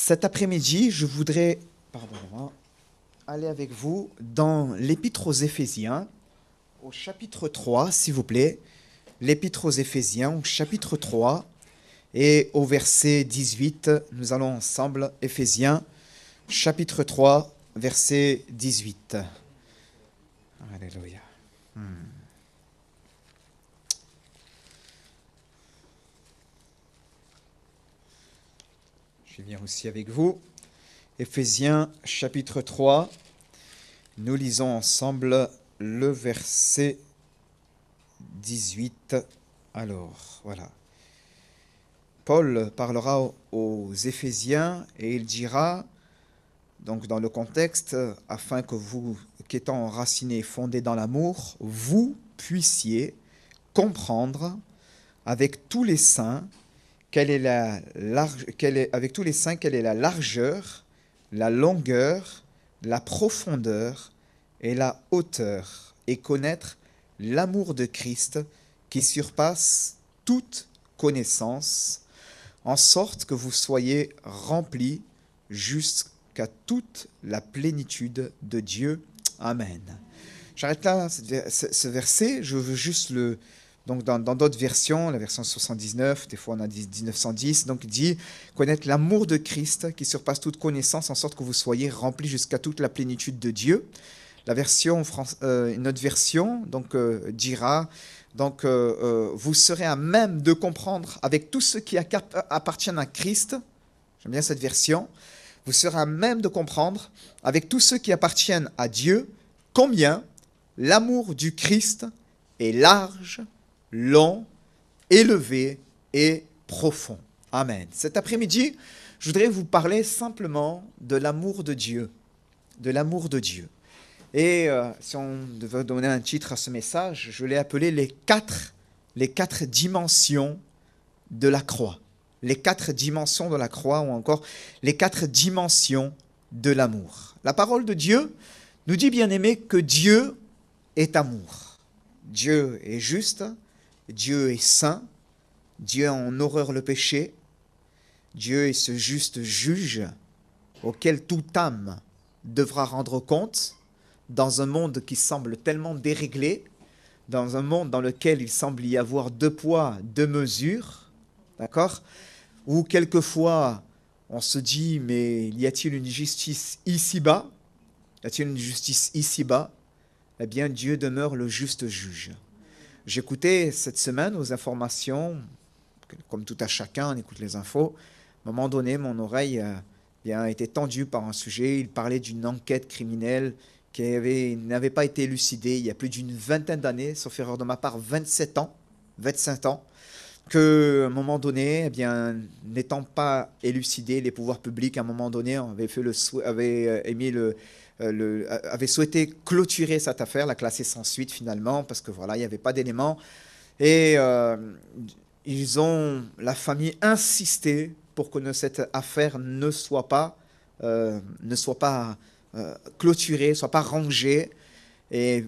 Cet après-midi, je voudrais aller avec vous dans l'Épître aux Éphésiens, au chapitre 3, s'il vous plaît. L'Épître aux Éphésiens, au chapitre 3, et au verset 18, nous allons ensemble, Éphésiens, chapitre 3, verset 18. Alléluia. Je viens aussi avec vous. Éphésiens, chapitre 3, nous lisons ensemble le verset 18. Alors, voilà. Paul parlera aux Éphésiens et il dira, donc dans le contexte, afin que vous, qu'étant enracinés et fondés dans l'amour, vous puissiez comprendre avec tous les saints quelle est la largeur, la longueur, la profondeur et la hauteur, et connaître l'amour de Christ qui surpasse toute connaissance, en sorte que vous soyez remplis jusqu'à toute la plénitude de Dieu. Amen. J'arrête là ce verset, je veux juste le... Donc dans d'autres versions, la version 79, des fois on a dit 1910, donc il dit connaître l'amour de Christ qui surpasse toute connaissance, en sorte que vous soyez remplis jusqu'à toute la plénitude de Dieu. La version une autre version donc dira donc vous serez à même de comprendre avec tous ceux qui appartiennent à Christ. J'aime bien cette version. Vous serez à même de comprendre avec tous ceux qui appartiennent à Dieu combien l'amour du Christ est large, long, élevé et profond. Amen. Cet après-midi, je voudrais vous parler simplement de l'amour de Dieu. De l'amour de Dieu. Et si on devait donner un titre à ce message, je l'ai appelé les quatre dimensions de la croix. Les quatre dimensions de la croix, ou encore les quatre dimensions de l'amour. La parole de Dieu nous dit, bien aimé, que Dieu est amour. Dieu est juste, Dieu est saint, Dieu en horreur le péché, Dieu est ce juste juge auquel toute âme devra rendre compte dans un monde qui semble tellement déréglé, dans un monde dans lequel il semble y avoir deux poids, deux mesures, d'accord ? Où quelquefois on se dit, mais y a-t-il une justice ici-bas ? Y a-t-il une justice ici-bas ? Eh bien, Dieu demeure le juste juge. J'écoutais cette semaine aux informations, comme tout à chacun, on écoute les infos. À un moment donné, mon oreille a été tendue par un sujet. Il parlait d'une enquête criminelle qui n'avait pas été élucidée il y a plus d'une vingtaine d'années, sauf erreur de ma part, 25 ans, qu'à un moment donné, eh bien, n'étant pas élucidé, les pouvoirs publics, à un moment donné, avaient souhaité clôturer cette affaire, la classer sans suite finalement, parce que voilà, il n'y avait pas d'éléments. Et la famille insisté pour que cette affaire ne soit pas clôturée, ne soit pas rangée. Et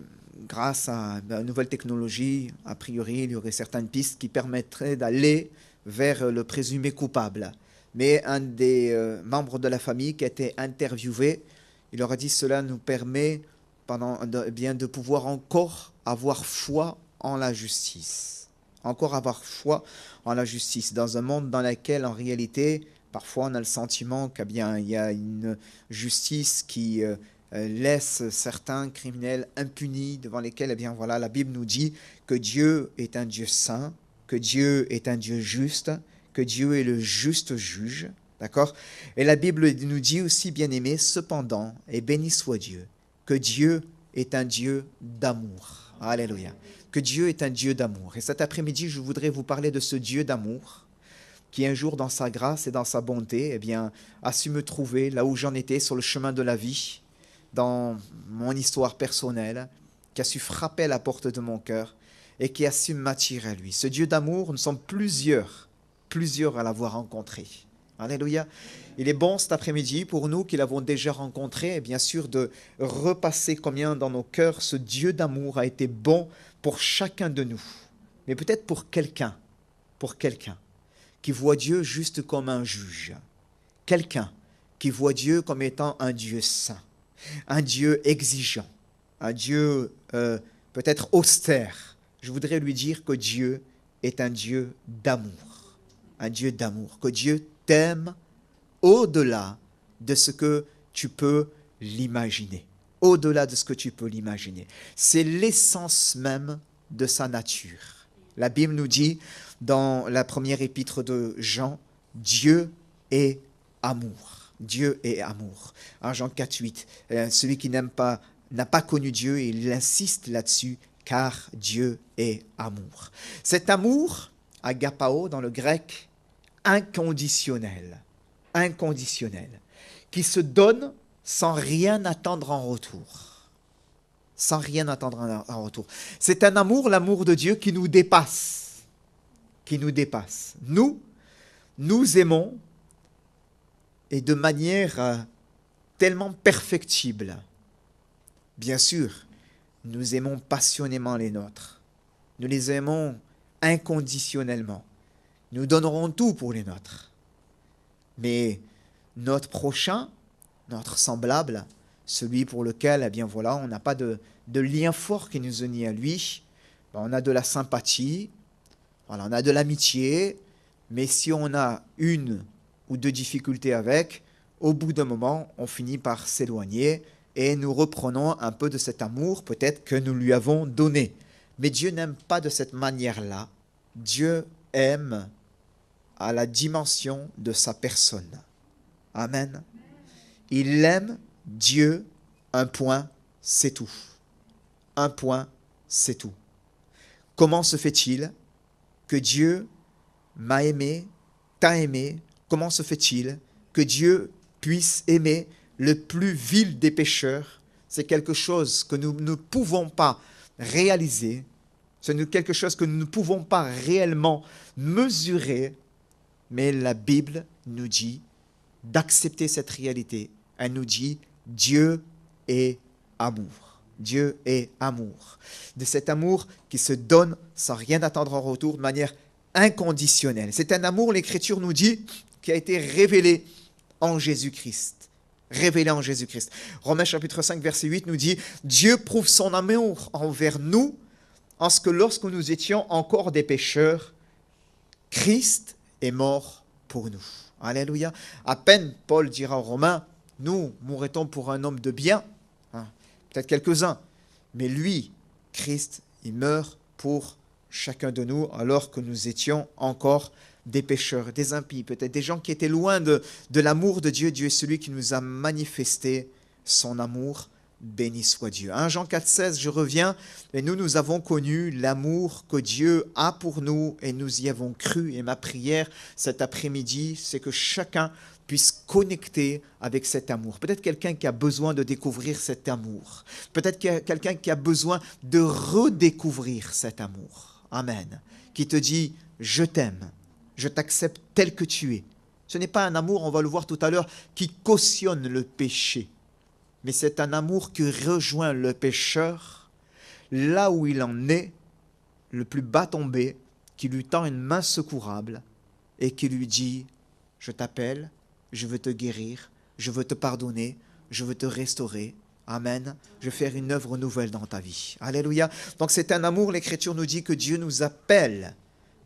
grâce à la nouvelle technologie, a priori, il y aurait certaines pistes qui permettraient d'aller vers le présumé coupable. Mais un des membres de la famille qui a été interviewé, il aurait dit cela nous permet de pouvoir encore avoir foi en la justice. Encore avoir foi en la justice. Dans un monde dans lequel, en réalité, parfois on a le sentiment qu'il y a une justice qui laisse certains criminels impunis, devant lesquels, la Bible nous dit que Dieu est un Dieu saint, que Dieu est un Dieu juste, que Dieu est le juste juge. D'accord ? Et la Bible nous dit aussi, bien-aimé, cependant, et béni soit Dieu, que Dieu est un Dieu d'amour. Alléluia. Que Dieu est un Dieu d'amour. Et cet après-midi, je voudrais vous parler de ce Dieu d'amour qui un jour, dans sa grâce et dans sa bonté, a su me trouver là où j'en étais sur le chemin de la vie, dans mon histoire personnelle, qui a su frapper à la porte de mon cœur et qui a su m'attirer à lui. Ce Dieu d'amour, nous sommes plusieurs à l'avoir rencontré. Alléluia. Il est bon cet après-midi pour nous qui l'avons déjà rencontré, et bien sûr de repasser combien dans nos cœurs ce Dieu d'amour a été bon pour chacun de nous. Mais peut-être pour quelqu'un qui voit Dieu juste comme un juge. Quelqu'un qui voit Dieu comme étant un Dieu saint, un Dieu exigeant, un Dieu peut-être austère, je voudrais lui dire que Dieu est un Dieu d'amour, que Dieu t'aime au-delà de ce que tu peux l'imaginer, au-delà de ce que tu peux l'imaginer. C'est l'essence même de sa nature. La Bible nous dit dans la première épître de Jean, Dieu est amour. Dieu est amour. En Jean 4,8, celui qui n'a pas connu Dieu, il insiste là-dessus, car Dieu est amour. Cet amour, agapao dans le grec, inconditionnel, qui se donne sans rien attendre en retour. Sans rien attendre en retour. C'est un amour, l'amour de Dieu, qui nous dépasse. Nous aimons, et de manière tellement perfectible. Bien sûr, nous aimons passionnément les nôtres. Nous les aimons inconditionnellement. Nous donnerons tout pour les nôtres. Mais notre prochain, notre semblable, celui pour lequel, eh bien voilà, on n'a pas de lien fort qui nous unit à lui, on a de la sympathie, voilà, on a de l'amitié, mais si on a une ou deux difficultés avec, au bout d'un moment, on finit par s'éloigner et nous reprenons un peu de cet amour peut-être que nous lui avons donné. Mais Dieu n'aime pas de cette manière-là. Dieu aime à la dimension de sa personne. Amen. Il aime Dieu, un point, c'est tout. Un point, c'est tout. Comment se fait-il que Dieu m'a aimé, t'a aimé? Comment se fait-il que Dieu puisse aimer le plus vil des pécheurs? C'est quelque chose que nous ne pouvons pas réaliser. C'est quelque chose que nous ne pouvons pas réellement mesurer. Mais la Bible nous dit d'accepter cette réalité. Elle nous dit Dieu est amour. Dieu est amour. De cet amour qui se donne sans rien attendre en retour, de manière inconditionnelle. C'est un amour, l'Écriture nous dit, qui a été révélé en Jésus-Christ. Révélé en Jésus-Christ. Romains chapitre 5, verset 8 nous dit « Dieu prouve son amour envers nous en ce que lorsque nous étions encore des pécheurs, Christ est mort pour nous. » Alléluia. À peine Paul dira aux Romains « Nous mourrait-on pour un homme de bien ?» Peut-être quelques-uns. Mais lui, Christ, il meurt pour chacun de nous alors que nous étions encore des pécheurs, des impies, peut-être des gens qui étaient loin de l'amour de Dieu. Dieu est celui qui nous a manifesté son amour. Béni soit Dieu. 1 Jean 4,16, je reviens. Et nous avons connu l'amour que Dieu a pour nous et nous y avons cru. Et ma prière cet après-midi, c'est que chacun puisse connecter avec cet amour. Peut-être quelqu'un qui a besoin de découvrir cet amour. Peut-être quelqu'un qui a besoin de redécouvrir cet amour. Amen. Qui te dit, je t'aime, je t'accepte tel que tu es. Ce n'est pas un amour, on va le voir tout à l'heure, qui cautionne le péché. Mais c'est un amour qui rejoint le pécheur là où il en est, le plus bas tombé, qui lui tend une main secourable et qui lui dit, je t'appelle, je veux te guérir, je veux te pardonner, je veux te restaurer. Amen. Je veux faire une œuvre nouvelle dans ta vie. Alléluia. Donc c'est un amour, l'Écriture nous dit que Dieu nous appelle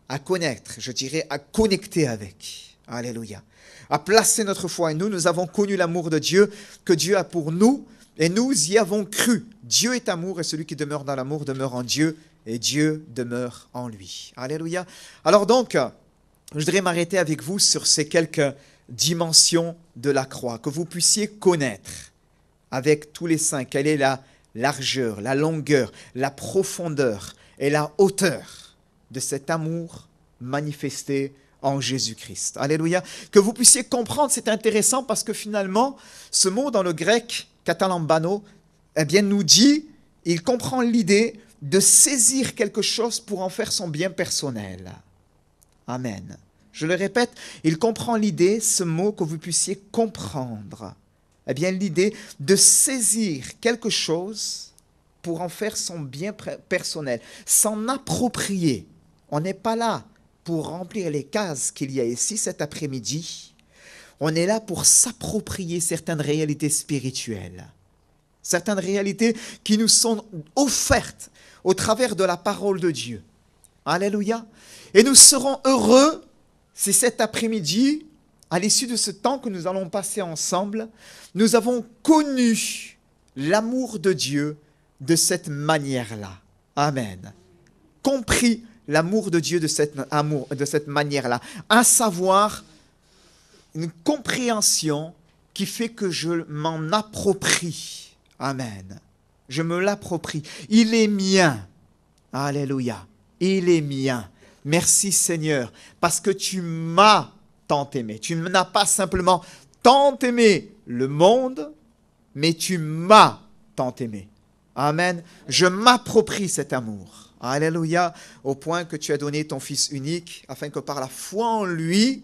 à connaître, je dirais à connecter avec. Alléluia. À placer notre foi. Et nous avons connu l'amour de Dieu que Dieu a pour nous et nous y avons cru. Dieu est amour et celui qui demeure dans l'amour demeure en Dieu et Dieu demeure en lui. Alléluia. Alors donc, je voudrais m'arrêter avec vous sur ces quelques dimensions de la croix, que vous puissiez connaître avec tous les saints quelle est la largeur, la longueur, la profondeur et la hauteur de cet amour manifesté en Jésus-Christ. Alléluia. Que vous puissiez comprendre, c'est intéressant parce que finalement, ce mot dans le grec, katalambano, eh bien, nous dit, il comprend l'idée de saisir quelque chose pour en faire son bien personnel. Amen. Je le répète, il comprend l'idée, ce mot, que vous puissiez comprendre. Eh bien, l'idée de saisir quelque chose pour en faire son bien personnel, s'en approprier. On n'est pas là pour remplir les cases qu'il y a ici cet après-midi. On est là pour s'approprier certaines réalités spirituelles, certaines réalités qui nous sont offertes au travers de la parole de Dieu. Alléluia. Et nous serons heureux si cet après-midi, à l'issue de ce temps que nous allons passer ensemble, nous avons connu l'amour de Dieu de cette manière-là. Amen. Compris l'amour de Dieu de cette manière-là. À savoir, une compréhension qui fait que je m'en approprie. Amen. Je me l'approprie. Il est mien. Alléluia. Il est mien. Merci Seigneur, parce que tu m'as tant aimé. Tu n'as pas simplement tant aimé le monde, mais tu m'as tant aimé. Amen. Je m'approprie cet amour. Alléluia. Au point que tu as donné ton Fils unique, afin que par la foi en lui,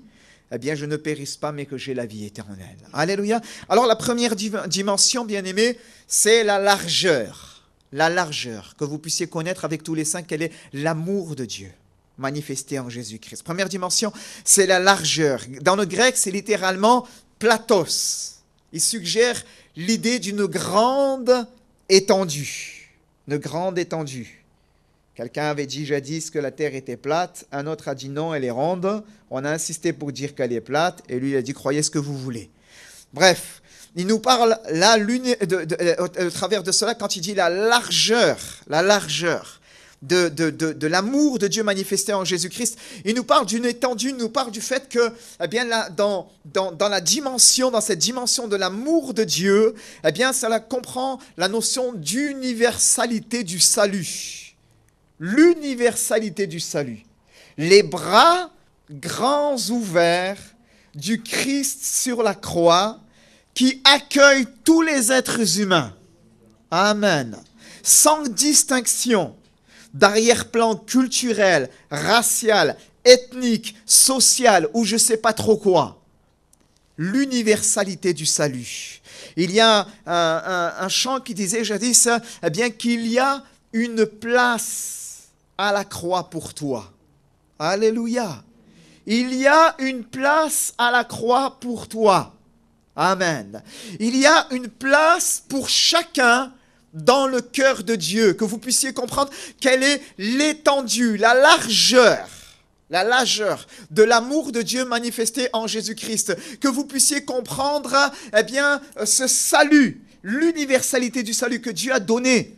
eh bien, je ne périsse pas, mais que j'ai la vie éternelle. Alléluia. Alors, la première dimension, bien-aimés, c'est la largeur. La largeur, que vous puissiez connaître avec tous les saints, quel est l'amour de Dieu manifesté en Jésus-Christ. Première dimension, c'est la largeur. Dans le grec, c'est littéralement platos. Il suggère l'idée d'une grande étendue. Une grande étendue. Quelqu'un avait dit jadis que la terre était plate, un autre a dit non, elle est ronde. On a insisté pour dire qu'elle est plate, et lui il a dit croyez ce que vous voulez. Bref, il nous parle là, au travers de cela, quand il dit la largeur de l'amour de Dieu manifesté en Jésus-Christ, il nous parle d'une étendue, il nous parle du fait que, eh bien, là, dans cette dimension de l'amour de Dieu, eh bien, cela comprend la notion d'universalité du salut. L'universalité du salut. Les bras grands ouverts du Christ sur la croix qui accueille tous les êtres humains. Amen. Sans distinction d'arrière-plan culturel, racial, ethnique, social ou je ne sais pas trop quoi. L'universalité du salut. Il y a un chant qui disait jadis eh bien, qu'il y a une place à la croix pour toi. Alléluia. Il y a une place à la croix pour toi. Amen. Il y a une place pour chacun dans le cœur de Dieu, que vous puissiez comprendre quelle est l'étendue, la largeur de l'amour de Dieu manifesté en Jésus-Christ, que vous puissiez comprendre eh bien, ce salut, l'universalité du salut que Dieu a donné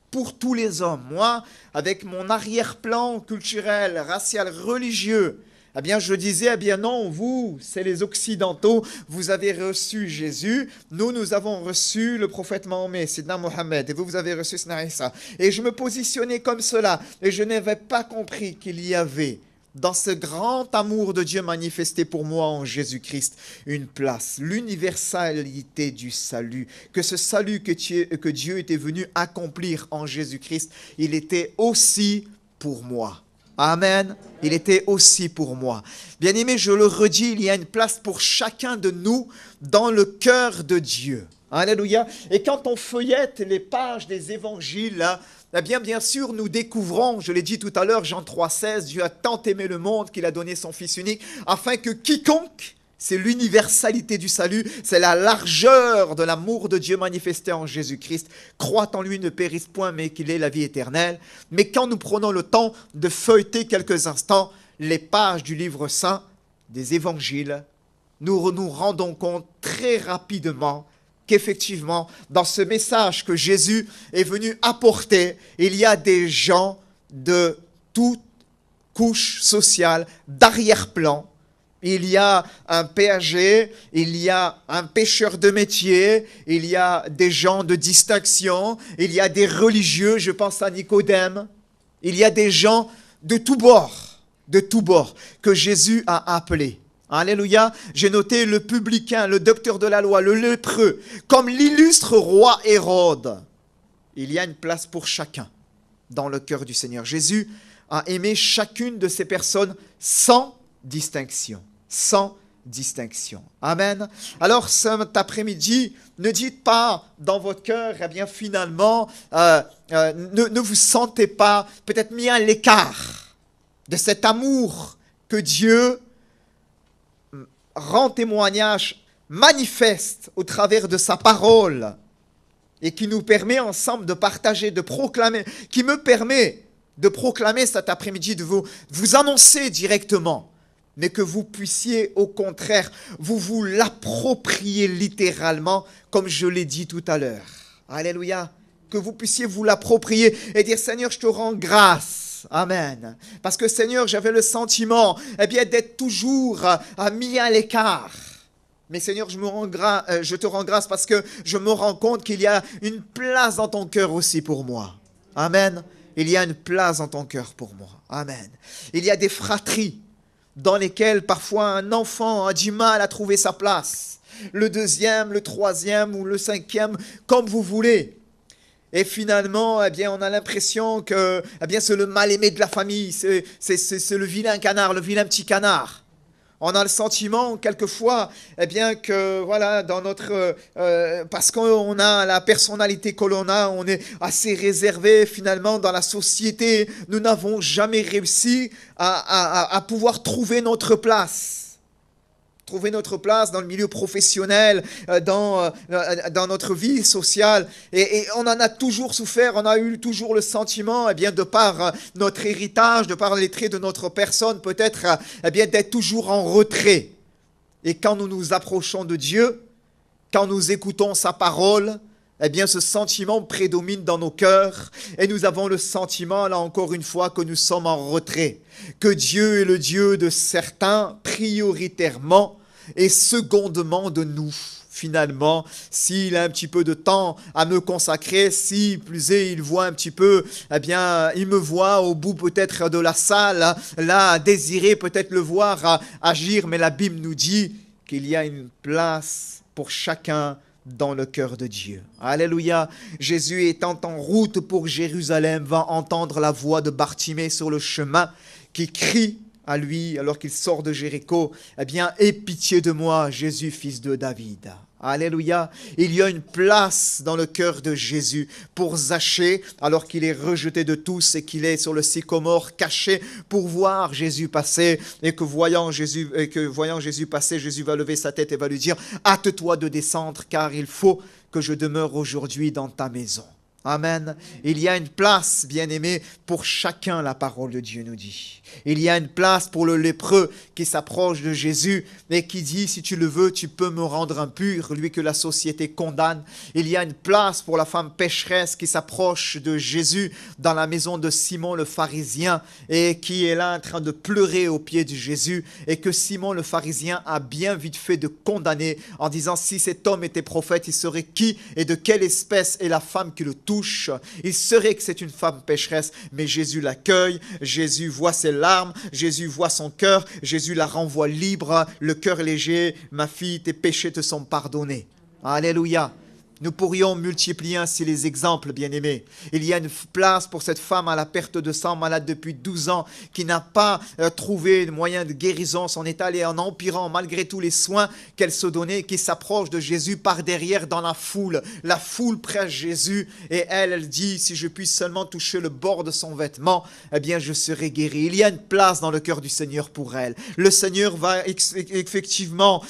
pour tous les hommes. Moi, avec mon arrière-plan culturel, racial, religieux, eh bien, je disais, eh bien non, vous, c'est les Occidentaux, vous avez reçu Jésus, nous avons reçu le prophète Mahomet, Sidna Mohammed, et vous avez reçu Sidna Isa. Et je me positionnais comme cela, et je n'avais pas compris qu'il y avait, dans ce grand amour de Dieu manifesté pour moi en Jésus-Christ, une place, l'universalité du salut, que ce salut que Dieu était venu accomplir en Jésus-Christ, il était aussi pour moi. Amen. Il était aussi pour moi. Bien-aimé, je le redis, il y a une place pour chacun de nous dans le cœur de Dieu. Alléluia. Et quand on feuillette les pages des évangiles, eh bien sûr, nous découvrons, je l'ai dit tout à l'heure, Jean 3,16, Dieu a tant aimé le monde qu'il a donné son Fils unique, afin que quiconque, c'est l'universalité du salut, c'est la largeur de l'amour de Dieu manifesté en Jésus-Christ, croit en lui, ne périsse point, mais qu'il ait la vie éternelle. Mais quand nous prenons le temps de feuilleter quelques instants les pages du livre saint, des évangiles, nous nous rendons compte très rapidement qu'effectivement, dans ce message que Jésus est venu apporter, il y a des gens de toute couche sociale, d'arrière-plan. Il y a un péager, il y a un pêcheur de métier, il y a des gens de distinction, il y a des religieux, je pense à Nicodème. Il y a des gens de tous bords, que Jésus a appelés. Alléluia. J'ai noté le publicain, le docteur de la loi, le lépreux, comme l'illustre roi Hérode. Il y a une place pour chacun dans le cœur du Seigneur. Jésus a aimé chacune de ces personnes sans distinction. Sans distinction. Amen. Alors cet après-midi, ne dites pas dans votre cœur, eh bien finalement, ne vous sentez pas peut-être mis à l'écart de cet amour que Dieu rend témoignage manifeste au travers de sa parole et qui nous permet ensemble de partager, de proclamer, qui me permet de proclamer cet après-midi, de vous annoncer directement, mais que vous puissiez au contraire, vous l'approprier littéralement, comme je l'ai dit tout à l'heure. Alléluia. Que vous puissiez vous l'approprier et dire, Seigneur, je te rends grâce. Amen. Parce que Seigneur, j'avais le sentiment d'être toujours mis à l'écart. Mais Seigneur, je te rends grâce parce que je me rends compte qu'il y a une place dans ton cœur aussi pour moi. Amen. Il y a une place dans ton cœur pour moi. Amen. Il y a des fratries dans lesquelles parfois un enfant a du mal à trouver sa place. Le deuxième, le troisième ou le cinquième, comme vous voulez. Et finalement, on a l'impression que c'est le mal-aimé de la famille, c'est le vilain canard, le vilain petit canard. On a le sentiment, quelquefois, que voilà, dans notre, parce qu'on a la personnalité que l'on a, on est assez réservé finalement dans la société. Nous n'avons jamais réussi à pouvoir trouver notre place. Trouver notre place dans le milieu professionnel, dans notre vie sociale. Et on en a toujours souffert, on a eu toujours le sentiment, de par notre héritage, de par les traits de notre personne, peut-être, d'être toujours en retrait. Et quand nous nous approchons de Dieu, quand nous écoutons sa parole, ce sentiment prédomine dans nos cœurs et nous avons le sentiment, là encore une fois, que nous sommes en retrait. Que Dieu est le Dieu de certains, prioritairement, et secondement de nous. Finalement, s'il a un petit peu de temps à me consacrer, si plus est, il voit un petit peu, il me voit au bout peut-être de la salle, là, désirer peut-être le voir agir, mais la Bible nous dit qu'il y a une place pour chacun dans le cœur de Dieu. Alléluia. Jésus étant en route pour Jérusalem va entendre la voix de Bartimée sur le chemin qui crie à lui alors qu'il sort de Jéricho, aie pitié de moi, Jésus, fils de David. Alléluia. Il y a une place dans le cœur de Jésus pour Zachée, alors qu'il est rejeté de tous et qu'il est sur le sycomore caché pour voir Jésus passer, et que voyant Jésus passer, Jésus va lever sa tête et va lui dire, hâte-toi de descendre, car il faut que je demeure aujourd'hui dans ta maison. Amen. Il y a une place, bien-aimé, pour chacun, la parole de Dieu nous dit. Il y a une place pour le lépreux qui s'approche de Jésus et qui dit, si tu le veux, tu peux me rendre impur, lui que la société condamne. Il y a une place pour la femme pécheresse qui s'approche de Jésus dans la maison de Simon le pharisien et qui est là en train de pleurer aux pieds de Jésus et que Simon le pharisien a bien vite fait de condamner en disant, si cet homme était prophète, il serait qui et de quelle espèce est la femme qui le touche? Il serait que c'est une femme pécheresse, mais Jésus l'accueille, Jésus voit ses larmes, Jésus voit son cœur, Jésus la renvoie libre, le cœur léger, ma fille, tes péchés te sont pardonnés. Alléluia. Nous pourrions multiplier ainsi les exemples, bien-aimés. Il y a une place pour cette femme à la perte de sang, malade depuis 12 ans, qui n'a pas trouvé de moyen de guérison. Son état est en empirant malgré tous les soins qu'elle se donnait, qui s'approche de Jésus par derrière dans la foule. La foule presse Jésus et elle dit, si je puis seulement toucher le bord de son vêtement, je serai guéri. Il y a une place dans le cœur du Seigneur pour elle. Le Seigneur va effectivement,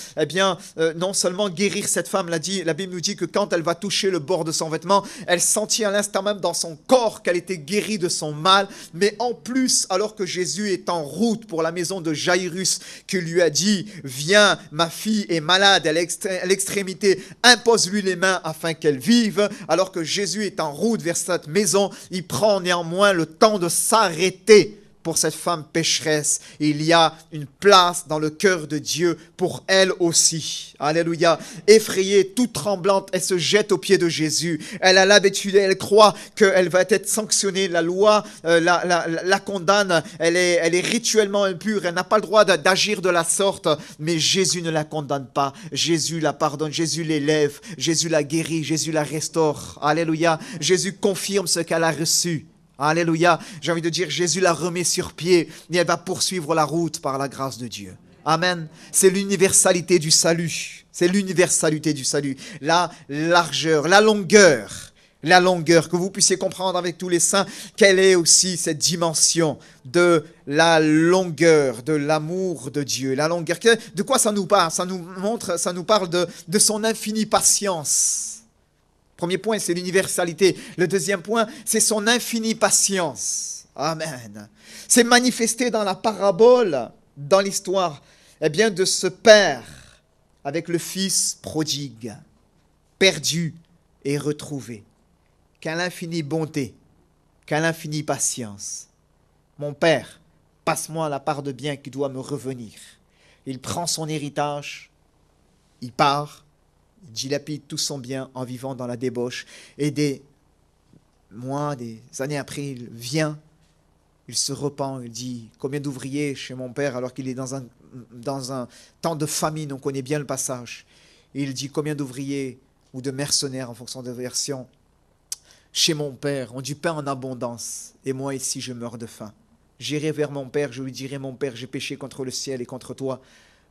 non seulement guérir cette femme, la Bible nous dit que quand elle va toucher le bord de son vêtement, elle sentit à l'instant même dans son corps qu'elle était guérie de son mal, mais en plus, alors que Jésus est en route pour la maison de Jairus, qui lui a dit, viens, ma fille est malade, elle est à l'extrémité, impose-lui les mains afin qu'elle vive, alors que Jésus est en route vers cette maison, il prend néanmoins le temps de s'arrêter. Pour cette femme pécheresse, il y a une place dans le cœur de Dieu pour elle aussi. Alléluia. Effrayée, toute tremblante, elle se jette aux pieds de Jésus. Elle a l'habitude, elle croit qu'elle va être sanctionnée. La loi la condamne. Elle est rituellement impure. Elle n'a pas le droit d'agir de la sorte. Mais Jésus ne la condamne pas. Jésus la pardonne. Jésus l'élève. Jésus la guérit. Jésus la restaure. Alléluia. Jésus confirme ce qu'elle a reçu. Alléluia. J'ai envie de dire, Jésus la remet sur pied et elle va poursuivre la route par la grâce de Dieu. Amen. C'est l'universalité du salut. C'est l'universalité du salut. La largeur, la longueur, la longueur, que vous puissiez comprendre avec tous les saints quelle est aussi cette dimension de la longueur, de l'amour de Dieu. La longueur, de quoi ça nous parle? Ça nous montre, ça nous parle de son infinie patience. Premier point, c'est l'universalité. Le deuxième point, c'est son infinie patience. Amen. C'est manifesté dans la parabole, dans l'histoire, eh bien, de ce père avec le fils prodigue, perdu et retrouvé. Quelle infinie bonté, quelle infinie patience. Mon père, passe-moi la part de bien qui doit me revenir. Il prend son héritage, il part, il dilapide tout son bien en vivant dans la débauche. Et des mois, des années après, il vient, il se repent, il dit combien d'ouvriers chez mon père alors qu'il est dans un temps de famine, on connaît bien le passage. Et il dit combien d'ouvriers ou de mercenaires en fonction des versions chez mon père ont du pain en abondance et moi ici je meurs de faim. J'irai vers mon père, je lui dirai mon père, j'ai péché contre le ciel et contre toi.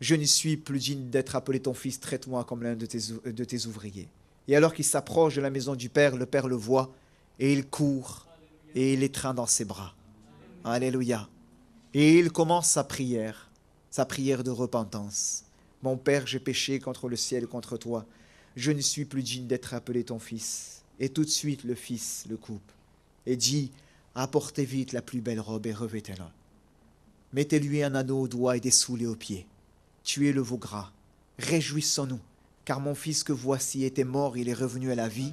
Je ne suis plus digne d'être appelé ton fils, traite-moi comme l'un de tes ouvriers. Et alors qu'il s'approche de la maison du père, le père le voit et il court et il l'étreint dans ses bras. Alléluia. Et il commence sa prière de repentance. Mon père, j'ai péché contre le ciel et contre toi. Je ne suis plus digne d'être appelé ton fils. Et tout de suite, le fils le coupe et dit, apportez vite la plus belle robe et revêtez-la. Mettez-lui un anneau au doigt et des souliers aux pieds. Tuez le veau gras. Réjouissons-nous, car mon fils que voici était mort, il est revenu à la vie.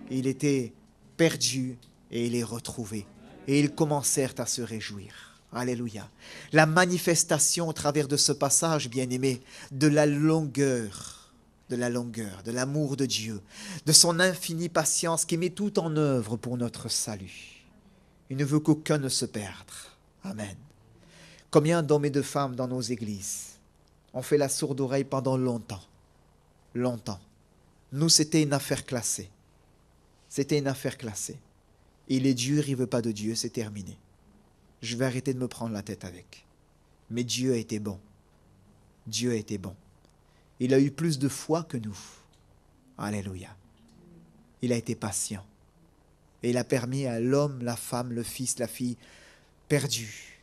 Il était perdu et il est retrouvé. Et ils commencèrent à se réjouir. Alléluia. La manifestation au travers de ce passage, bien-aimé, de la longueur, de l'amour de Dieu, de son infinie patience qui met tout en œuvre pour notre salut. Il ne veut qu'aucun ne se perde. Amen. Combien d'hommes et de femmes dans nos églises ont fait la sourde oreille pendant longtemps. Longtemps. Nous, c'était une affaire classée. C'était une affaire classée. Il est dur, il ne veut pas de Dieu, c'est terminé. Je vais arrêter de me prendre la tête avec. Mais Dieu a été bon. Dieu a été bon. Il a eu plus de foi que nous. Alléluia. Il a été patient. Et il a permis à l'homme, la femme, le fils, la fille, perdus,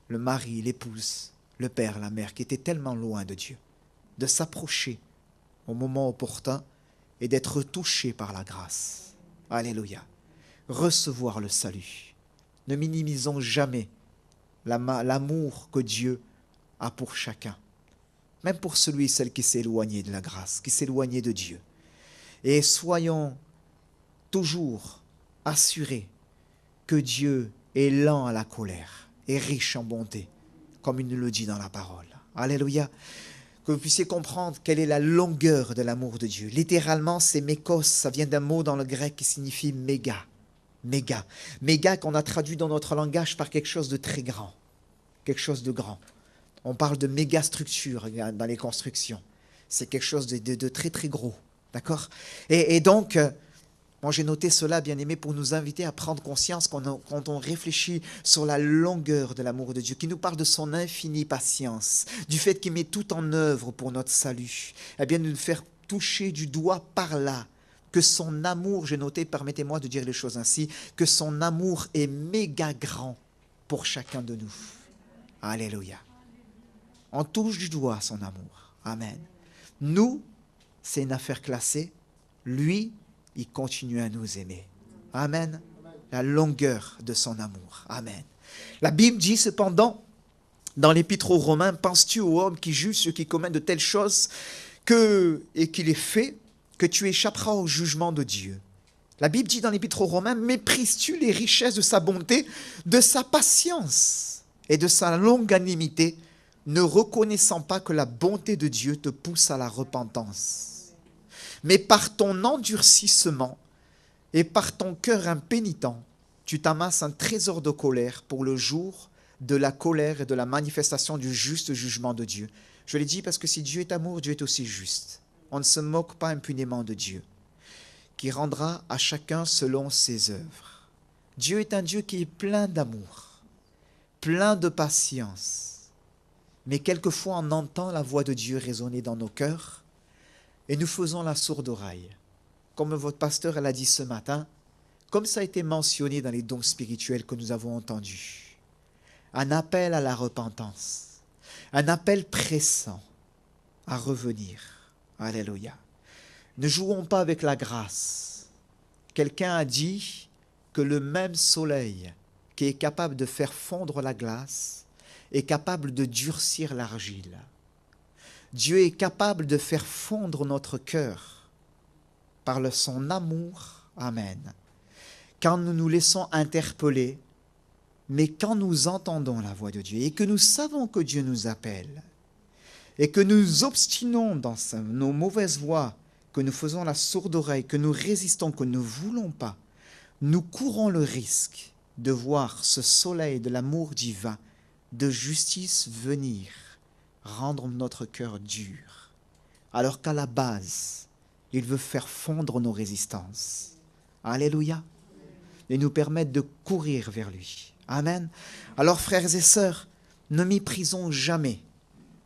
le mari, l'épouse, le père, la mère, qui étaient tellement loin de Dieu, de s'approcher au moment opportun et d'être touchés par la grâce. Alléluia. Recevoir le salut. Ne minimisons jamais l'amour que Dieu a pour chacun. Même pour celui et celle qui s'est éloigné de la grâce, qui s'est éloigné de Dieu. Et soyons toujours assurés que Dieu est lent à la colère et riche en bonté, comme il nous le dit dans la parole. Alléluia. Que vous puissiez comprendre quelle est la longueur de l'amour de Dieu. Littéralement, c'est mékos, ça vient d'un mot dans le grec qui signifie méga. Méga. Méga qu'on a traduit dans notre langage par quelque chose de très grand. Quelque chose de grand. On parle de méga structure dans les constructions. C'est quelque chose de très très gros. D'accord ? Et donc, moi j'ai noté cela, bien aimé, pour nous inviter à prendre conscience quand on réfléchit sur la longueur de l'amour de Dieu, qui nous parle de son infinie patience, du fait qu'il met tout en œuvre pour notre salut, eh bien de nous faire toucher du doigt par là, que son amour, j'ai noté, permettez-moi de dire les choses ainsi, que son amour est méga grand pour chacun de nous. Alléluia. On touche du doigt son amour. Amen. Nous, c'est une affaire classée. Lui, il continue à nous aimer. Amen. La longueur de son amour. Amen. La Bible dit cependant, dans l'Épître aux Romains, penses-tu aux hommes qui jugent ceux qui commettent de telles choses et qui les fait, que tu échapperas au jugement de Dieu. La Bible dit dans l'Épître aux Romains, méprises-tu les richesses de sa bonté, de sa patience et de sa longanimité, ne reconnaissant pas que la bonté de Dieu te pousse à la repentance. Mais par ton endurcissement et par ton cœur impénitent, tu t'amasses un trésor de colère pour le jour de la colère et de la manifestation du juste jugement de Dieu. Je l'ai dit parce que si Dieu est amour, Dieu est aussi juste. On ne se moque pas impunément de Dieu, qui rendra à chacun selon ses œuvres. Dieu est un Dieu qui est plein d'amour, plein de patience. Mais quelquefois, on entend la voix de Dieu résonner dans nos cœurs et nous faisons la sourde oreille. comme votre pasteur l'a dit ce matin, comme ça a été mentionné dans les dons spirituels que nous avons entendus. Un appel à la repentance, un appel pressant à revenir. Alléluia. Ne jouons pas avec la grâce. Quelqu'un a dit que le même soleil qui est capable de faire fondre la glace est capable de durcir l'argile. Dieu est capable de faire fondre notre cœur par son amour. Amen. Quand nous nous laissons interpeller, mais quand nous entendons la voix de Dieu et que nous savons que Dieu nous appelle et que nous obstinons dans nos mauvaises voies, que nous faisons la sourde oreille, que nous résistons, que nous ne voulons pas, nous courons le risque de voir ce soleil de l'amour divin, de justice venir rendre notre cœur dur, alors qu'à la base, il veut faire fondre nos résistances. Alléluia. Et nous permettre de courir vers lui. Amen. Alors, frères et sœurs, ne méprisons jamais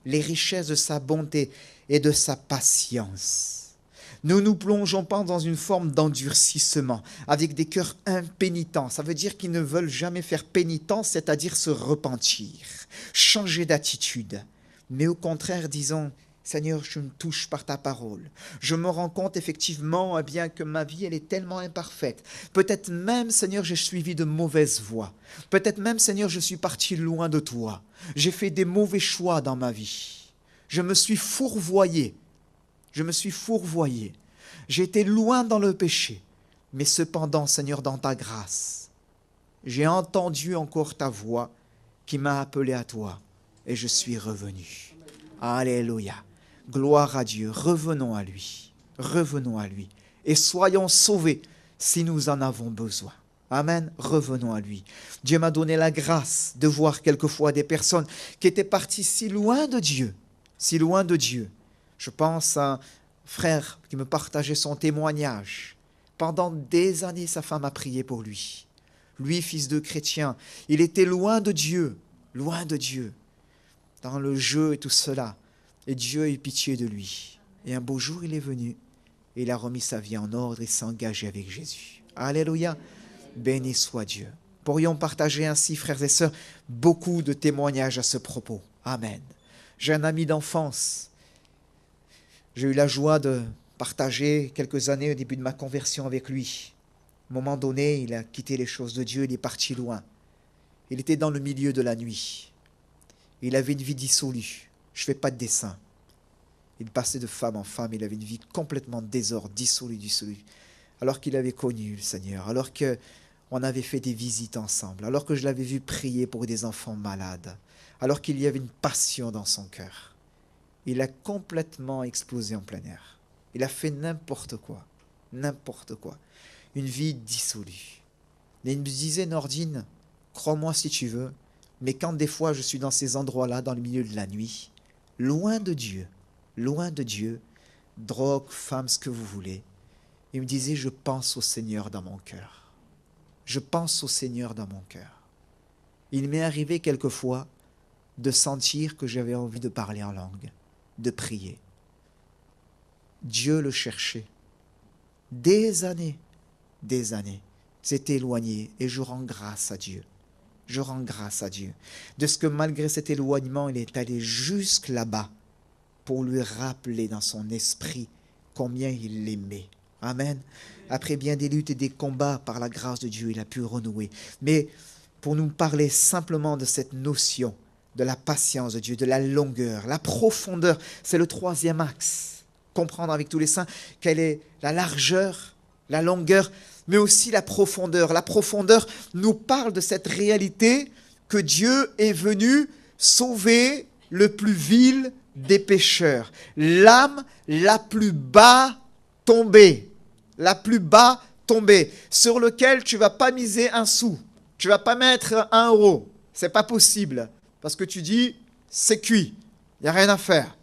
les richesses de sa bonté et de sa patience. Ne nous plongeons pas dans une forme d'endurcissement, avec des cœurs impénitents. Ça veut dire qu'ils ne veulent jamais faire pénitence, c'est-à-dire se repentir, changer d'attitude. Mais au contraire, disons, Seigneur, je me touche par ta parole. Je me rends compte effectivement eh bien, que ma vie elle est tellement imparfaite. Peut-être même, Seigneur, j'ai suivi de mauvaises voies. Peut-être même, Seigneur, je suis parti loin de toi. J'ai fait des mauvais choix dans ma vie. Je me suis fourvoyé. J'ai été loin dans le péché. Mais cependant, Seigneur, dans ta grâce, j'ai entendu encore ta voix qui m'a appelé à toi et je suis revenu. Alléluia. Gloire à Dieu. Revenons à lui. Et soyons sauvés si nous en avons besoin. Amen. Revenons à lui. Dieu m'a donné la grâce de voir quelquefois des personnes qui étaient parties si loin de Dieu. Je pense à un frère qui me partageait son témoignage. Pendant des années, sa femme a prié pour lui. Lui, fils de chrétien, il était loin de Dieu, dans le jeu et tout cela. Et Dieu a eu pitié de lui. Et un beau jour, il est venu. Et il a remis sa vie en ordre et s'est engagé avec Jésus. Alléluia. Béni soit Dieu. Pourrions partager ainsi, frères et sœurs, beaucoup de témoignages à ce propos. Amen. J'ai un ami d'enfance. J'ai eu la joie de partager quelques années au début de ma conversion avec lui. À un moment donné, il a quitté les choses de Dieu, il est parti loin. Il était dans le milieu de la nuit. Il avait une vie dissolue. Je ne fais pas de dessin. Il passait de femme en femme, il avait une vie complètement désordre, dissolue. Alors qu'il avait connu le Seigneur, alors qu'on avait fait des visites ensemble, alors que je l'avais vu prier pour des enfants malades, alors qu'il y avait une passion dans son cœur. Il a complètement explosé en plein air. Il a fait n'importe quoi. Une vie dissolue. Et il me disait, Nordine, crois-moi si tu veux, mais quand des fois je suis dans ces endroits-là, dans le milieu de la nuit, loin de Dieu, drogue, femme, ce que vous voulez, il me disait, je pense au Seigneur dans mon cœur. Il m'est arrivé quelquefois de sentir que j'avais envie de parler en langue, de prier. Dieu le cherchait. Des années, s'est éloigné et je rends grâce à Dieu. De ce que malgré cet éloignement, il est allé jusque là-bas pour lui rappeler dans son esprit combien il l'aimait. Amen. Après bien des luttes et des combats, par la grâce de Dieu, il a pu renouer. Mais pour nous parler simplement de cette notion de la patience de Dieu, de la longueur, la profondeur, c'est le troisième axe. Comprendre avec tous les saints quelle est la largeur, la longueur, mais aussi la profondeur. La profondeur nous parle de cette réalité que Dieu est venu sauver le plus vil des pécheurs, l'âme la plus bas tombée, sur lequel tu ne vas pas miser un sou, tu ne vas pas mettre 1 euro, c'est pas possible, parce que tu dis, c'est cuit, il n'y a rien à faire.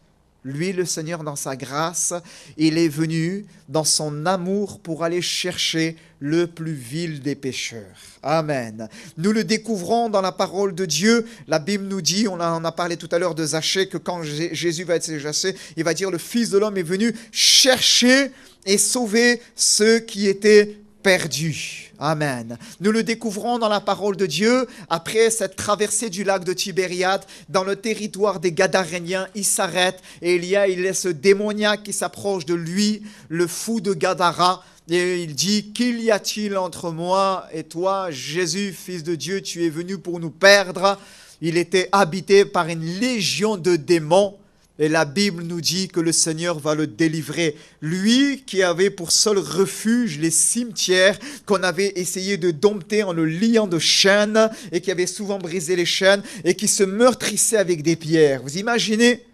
Lui, le Seigneur, dans sa grâce, il est venu dans son amour pour aller chercher le plus vil des pécheurs. Amen. Nous le découvrons dans la parole de Dieu. La Bible nous dit, on a parlé tout à l'heure de Zachée, que quand Jésus va être chassé, il va dire, le Fils de l'homme est venu chercher et sauver ceux qui étaient perdus. Amen. Nous le découvrons dans la parole de Dieu. Après cette traversée du lac de Tibériade, dans le territoire des Gadaréniens, il s'arrête et il laisse ce démoniaque qui s'approche de lui, le fou de Gadara. Et il dit, qu'y a-t-il entre moi et toi, Jésus, Fils de Dieu, tu es venu pour nous perdre. Il était habité par une légion de démons. Et la Bible nous dit que le Seigneur va le délivrer. Lui qui avait pour seul refuge les cimetières qu'on avait essayé de dompter en le liant de chaînes et qui avait souvent brisé les chaînes et qui se meurtrissait avec des pierres. Vous imaginez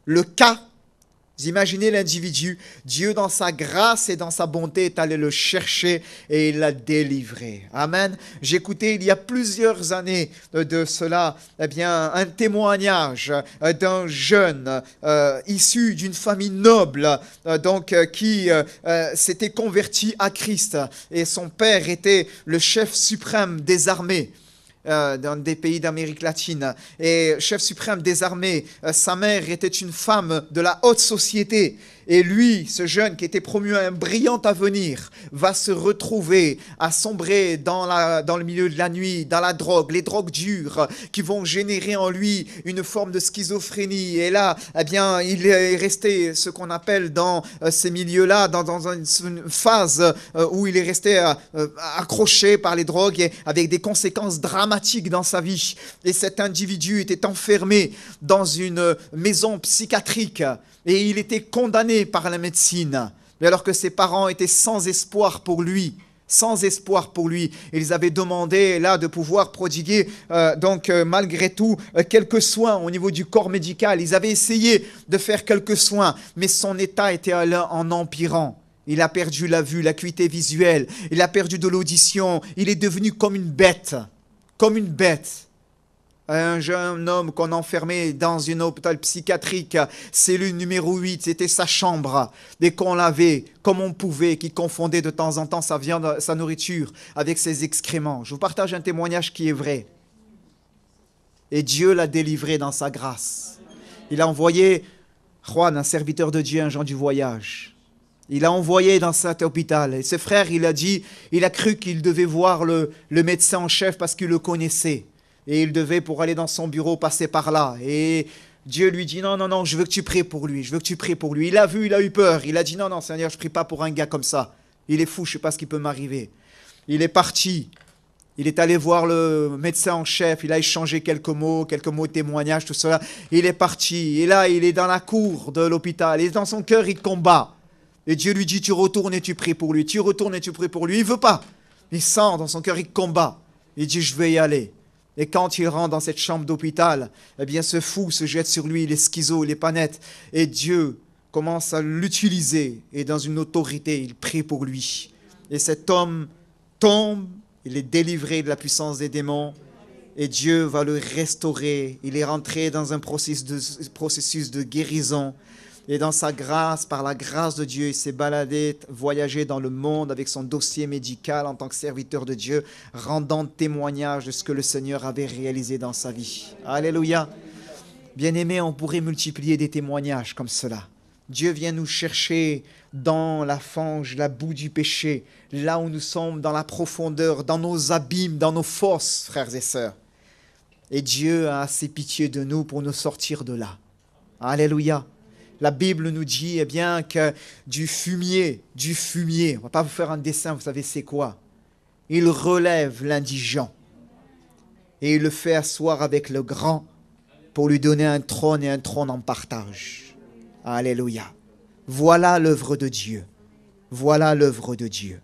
le cas? Vous imaginez l'individu? Dieu, dans sa grâce et dans sa bonté, est allé le chercher et il l'a délivré. Amen. J'écoutais il y a plusieurs années de cela, un témoignage d'un jeune issu d'une famille noble, qui s'était converti à Christ. Et son père était le chef suprême des armées. Dans des pays d'Amérique latine. Et chef suprême des armées, sa mère était une femme de la haute société. Et lui, ce jeune qui était promu à un brillant avenir, va se retrouver à sombrer dans le milieu de la nuit, dans la drogue, les drogues dures, qui vont générer en lui une forme de schizophrénie. Et là, il est resté ce qu'on appelle dans ces milieux-là, dans une phase où il est resté accroché par les drogues et avec des conséquences dramatiques dans sa vie. Et cet individu était enfermé dans une maison psychiatrique. Et il était condamné par la médecine, mais alors que ses parents étaient sans espoir pour lui. Sans espoir pour lui. Ils avaient demandé là de pouvoir prodiguer malgré tout quelques soins au niveau du corps médical. Ils avaient essayé de faire quelques soins, mais son état était en empirant. Il a perdu la vue, l'acuité visuelle, il a perdu de l'audition, il est devenu comme une bête. Comme une bête. Un jeune homme qu'on enfermait dans un hôpital psychiatrique, cellule numéro 8, c'était sa chambre. Dès qu'on l'avait, comme on pouvait, qui confondait de temps en temps sa viande, sa nourriture avec ses excréments. Je vous partage un témoignage qui est vrai. Et Dieu l'a délivré dans sa grâce. Il a envoyé Juan, un serviteur de Dieu, un gens du voyage. Il a envoyé dans cet hôpital. Et ses frères, il a cru qu'il devait voir le médecin en chef parce qu'il le connaissait. Et il devait, pour aller dans son bureau, passer par là. Et Dieu lui dit, non, je veux que tu pries pour lui, je veux que tu pries pour lui. Il a vu, il a eu peur. Il a dit, non, Seigneur, je ne prie pas pour un gars comme ça. Il est fou, je ne sais pas ce qui peut m'arriver. Il est parti. Il est allé voir le médecin en chef. Il a échangé quelques mots témoignages, tout cela. Il est parti. Et là, il est dans la cour de l'hôpital. Et dans son cœur, il combat. Et Dieu lui dit, tu retournes et tu pries pour lui. Tu retournes et tu pries pour lui. Il ne veut pas. Il sent dans son cœur, il combat. Il dit, je vais y aller. Et quand il rentre dans cette chambre d'hôpital, ce fou se jette sur lui, il est schizo, il est pas net. Et Dieu commence à l'utiliser. Et dans une autorité, il prie pour lui. Et cet homme tombe, il est délivré de la puissance des démons. Et Dieu va le restaurer. Il est rentré dans un processus de guérison. Et dans sa grâce, par la grâce de Dieu, il s'est baladé, voyagé dans le monde avec son dossier médical en tant que serviteur de Dieu, rendant témoignage de ce que le Seigneur avait réalisé dans sa vie. Alléluia. Bien-aimés, on pourrait multiplier des témoignages comme cela. Dieu vient nous chercher dans la fange, la boue du péché, là où nous sommes, dans la profondeur, dans nos abîmes, dans nos fosses, frères et sœurs. Et Dieu a assez pitié de nous pour nous sortir de là. Alléluia. La Bible nous dit que du fumier, on ne va pas vous faire un dessin, vous savez c'est quoi? Il relève l'indigent et il le fait asseoir avec le grand pour lui donner un trône et un trône en partage. Alléluia. Voilà l'œuvre de Dieu. Voilà l'œuvre de Dieu.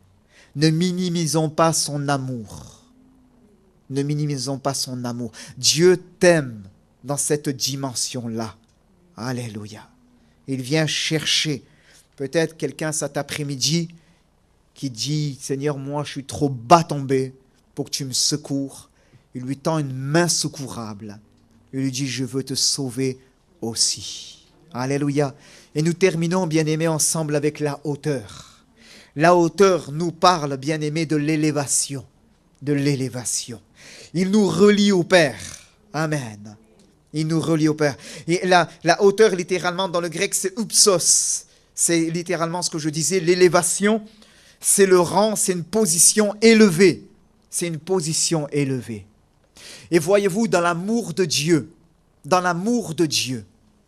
Ne minimisons pas son amour. Ne minimisons pas son amour. Dieu t'aime dans cette dimension-là. Alléluia. Il vient chercher. Peut-être quelqu'un cet après-midi qui dit, Seigneur, moi je suis trop bas tombé pour que tu me secours. Il lui tend une main secourable. Il lui dit, je veux te sauver aussi. Alléluia. Et nous terminons, bien-aimés, ensemble avec la hauteur. La hauteur nous parle, bien-aimés, de l'élévation. De l'élévation. Il nous relie au Père. Amen. Il nous relie au Père. Et la hauteur, littéralement, dans le grec, c'est upsos. C'est littéralement ce que je disais, l'élévation, c'est le rang, c'est une position élevée. C'est une position élevée. Et voyez-vous, dans l'amour de Dieu,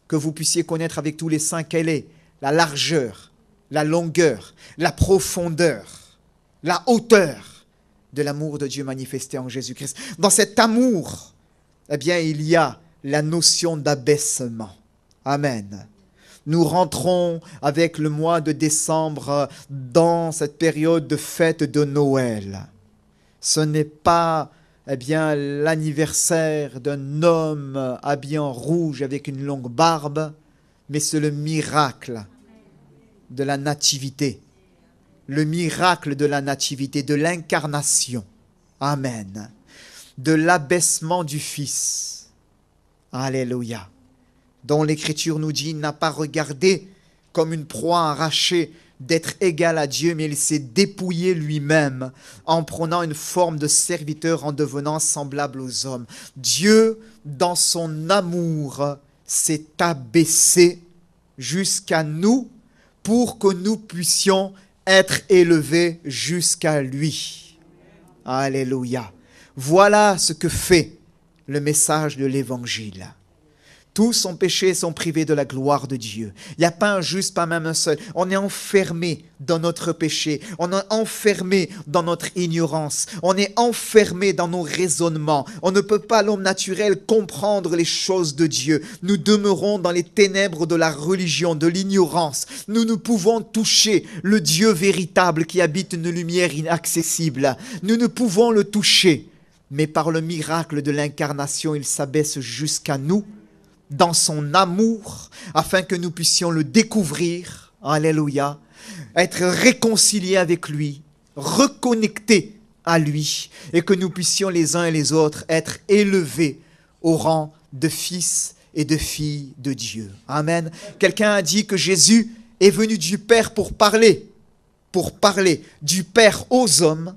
que vous puissiez connaître avec tous les saints quelle est la largeur, la longueur, la profondeur, la hauteur de l'amour de Dieu manifesté en Jésus-Christ. Dans cet amour, eh bien, il y a la notion d'abaissement. Amen. Nous rentrons avec le mois de décembre dans cette période de fête de Noël. Ce n'est pas l'anniversaire d'un homme habillé en rouge avec une longue barbe, mais c'est le miracle de la nativité. Le miracle de la nativité, de l'incarnation. Amen. De l'abaissement du Fils. Alléluia. Dont l'Écriture nous dit, il n'a pas regardé comme une proie arrachée d'être égal à Dieu, mais il s'est dépouillé lui-même en prenant une forme de serviteur, en devenant semblable aux hommes. Dieu, dans son amour, s'est abaissé jusqu'à nous pour que nous puissions être élevés jusqu'à lui. Alléluia. Voilà ce que fait le message de l'Évangile. Tous sont péchés et sont privés de la gloire de Dieu. Il n'y a pas un juste, pas même un seul. On est enfermé dans notre péché. On est enfermé dans notre ignorance. On est enfermé dans nos raisonnements. On ne peut pas, l'homme naturel, comprendre les choses de Dieu. Nous demeurons dans les ténèbres de la religion, de l'ignorance. Nous ne pouvons toucher le Dieu véritable qui habite une lumière inaccessible. Nous ne pouvons le toucher. Mais par le miracle de l'incarnation, il s'abaisse jusqu'à nous, dans son amour, afin que nous puissions le découvrir, alléluia, être réconciliés avec lui, reconnectés à lui, et que nous puissions les uns et les autres être élevés au rang de fils et de filles de Dieu. Amen. Quelqu'un a dit que Jésus est venu du Père pour parler du Père aux hommes,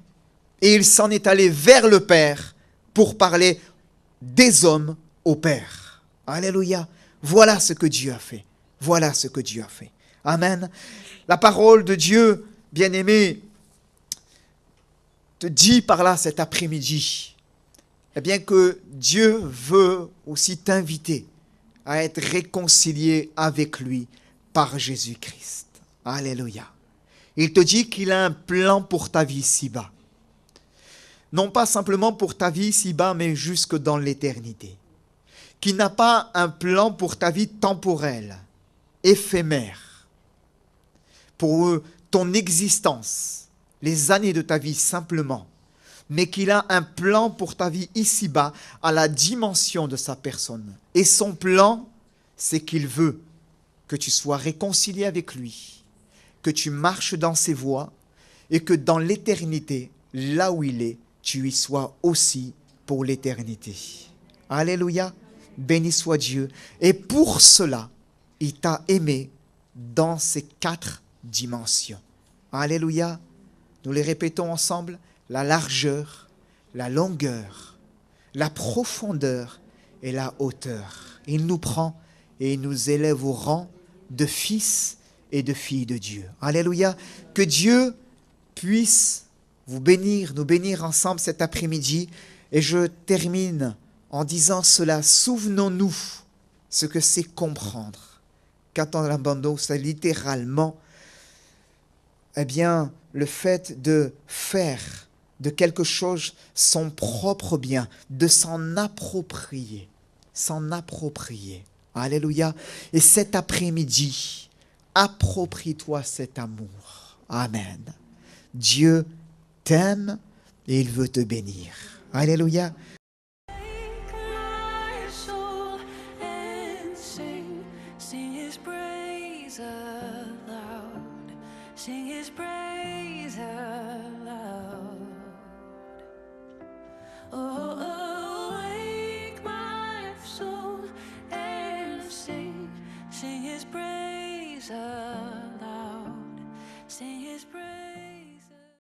et il s'en est allé vers le Père pour parler des hommes au Père. Alléluia. Voilà ce que Dieu a fait. Voilà ce que Dieu a fait. Amen. La parole de Dieu, bien-aimé, te dit par là cet après-midi, eh bien que Dieu veut aussi t'inviter à être réconcilié avec lui par Jésus-Christ. Alléluia. Il te dit qu'il a un plan pour ta vie ici-bas. Non pas simplement pour ta vie ici-bas, mais jusque dans l'éternité. Qui n'a pas un plan pour ta vie temporelle, éphémère, pour ton existence, les années de ta vie simplement, mais qu'il a un plan pour ta vie ici-bas, à la dimension de sa personne. Et son plan, c'est qu'il veut que tu sois réconcilié avec lui, que tu marches dans ses voies, et que dans l'éternité, là où il est, tu y sois aussi pour l'éternité. Alléluia. Béni soit Dieu. Et pour cela, il t'a aimé dans ces 4 dimensions. Alléluia. Nous les répétons ensemble. La largeur, la longueur, la profondeur et la hauteur. Il nous prend et il nous élève au rang de fils et de filles de Dieu. Alléluia. Que Dieu puisse vous bénir, nous bénir ensemble cet après-midi. Et je termine en disant cela, souvenons-nous ce que c'est comprendre. Qu'attend l'abandon, c'est littéralement le fait de faire de quelque chose son propre bien, de s'en approprier. S'en approprier. Alléluia. Et cet après-midi, approprie-toi cet amour. Amen. Dieu t'aime et il veut te bénir. Alléluia. Sing his praise aloud. Sing his praise.